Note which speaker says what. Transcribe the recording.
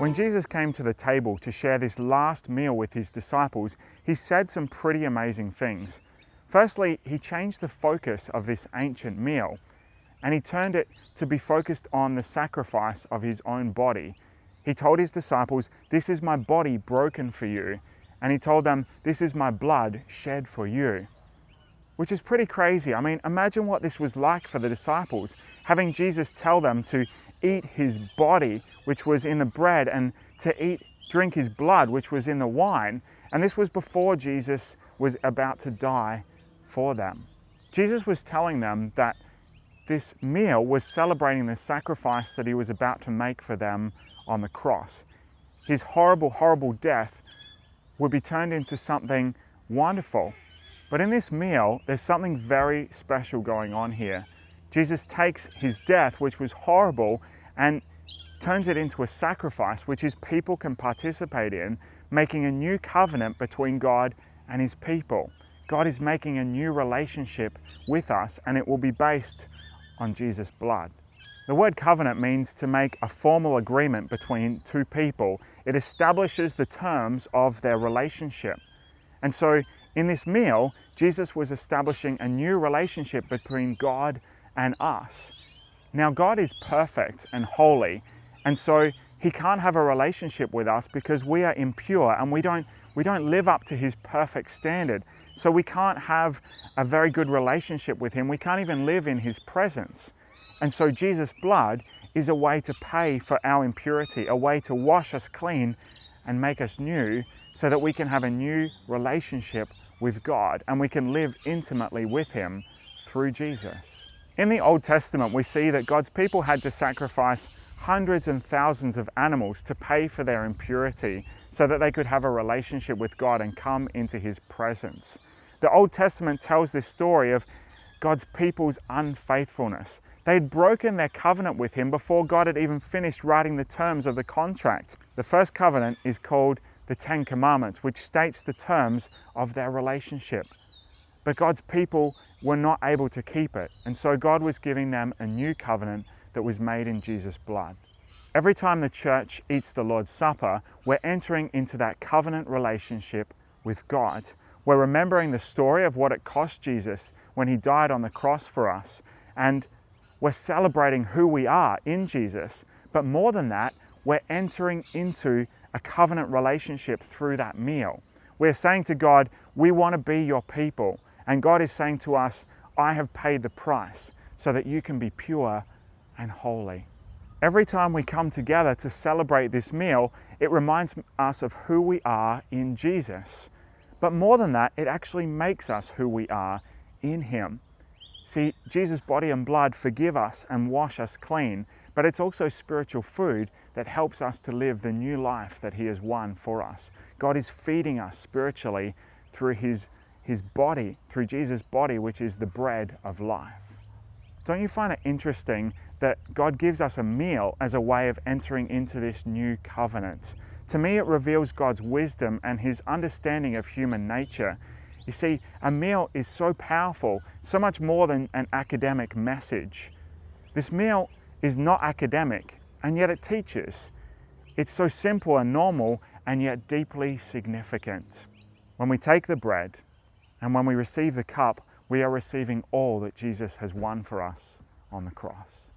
Speaker 1: When Jesus came to the table to share this last meal with his disciples, he said some pretty amazing things. Firstly, he changed the focus of this ancient meal, and he turned it to be focused on the sacrifice of his own body. He told his disciples, "This is my body broken for you," and he told them, "This is my blood shed for you." Which is pretty crazy. I mean, imagine what this was like for the disciples, having Jesus tell them to eat his body, which was in the bread, and to drink his blood, which was in the wine. And this was before Jesus was about to die for them. Jesus was telling them that this meal was celebrating the sacrifice that he was about to make for them on the cross. His horrible, horrible death would be turned into something wonderful. But in this meal, there's something very special going on here. Jesus takes his death, which was horrible, and turns it into a sacrifice, which his people can participate in, making a new covenant between God and his people. God is making a new relationship with us, and it will be based on Jesus' blood. The word covenant means to make a formal agreement between two people. It establishes the terms of their relationship. And so in this meal, Jesus was establishing a new relationship between God and us. Now, God is perfect and holy, and so he can't have a relationship with us because we are impure and we don't live up to his perfect standard. So we can't have a very good relationship with him. We can't even live in his presence. And so Jesus' blood is a way to pay for our impurity, a way to wash us clean and make us new, so that we can have a new relationship with God and we can live intimately with him through Jesus. In the Old Testament, we see that God's people had to sacrifice hundreds and thousands of animals to pay for their impurity so that they could have a relationship with God and come into his presence. The Old Testament tells this story of God's people's unfaithfulness. They had broken their covenant with him before God had even finished writing the terms of the contract. The first covenant is called the 10 Commandments, which states the terms of their relationship. But God's people were not able to keep it, and so God was giving them a new covenant that was made in Jesus' blood. Every time the church eats the Lord's Supper, we're entering into that covenant relationship with God. We're remembering the story of what it cost Jesus when he died on the cross for us, and we're celebrating who we are in Jesus. But more than that, we're entering into a covenant relationship through that meal. We're saying to God, we want to be your people. And God is saying to us, I have paid the price so that you can be pure and holy. Every time we come together to celebrate this meal, it reminds us of who we are in Jesus. But more than that, it actually makes us who we are in him. See, Jesus' body and blood forgive us and wash us clean, but it's also spiritual food that helps us to live the new life that he has won for us. God is feeding us spiritually through his body, through Jesus' body, which is the bread of life. Don't you find it interesting that God gives us a meal as a way of entering into this new covenant? To me, it reveals God's wisdom and his understanding of human nature. You see, a meal is so powerful, so much more than an academic message. This meal is not academic, and yet it teaches. It's so simple and normal, and yet deeply significant. When we take the bread, and when we receive the cup, we are receiving all that Jesus has won for us on the cross.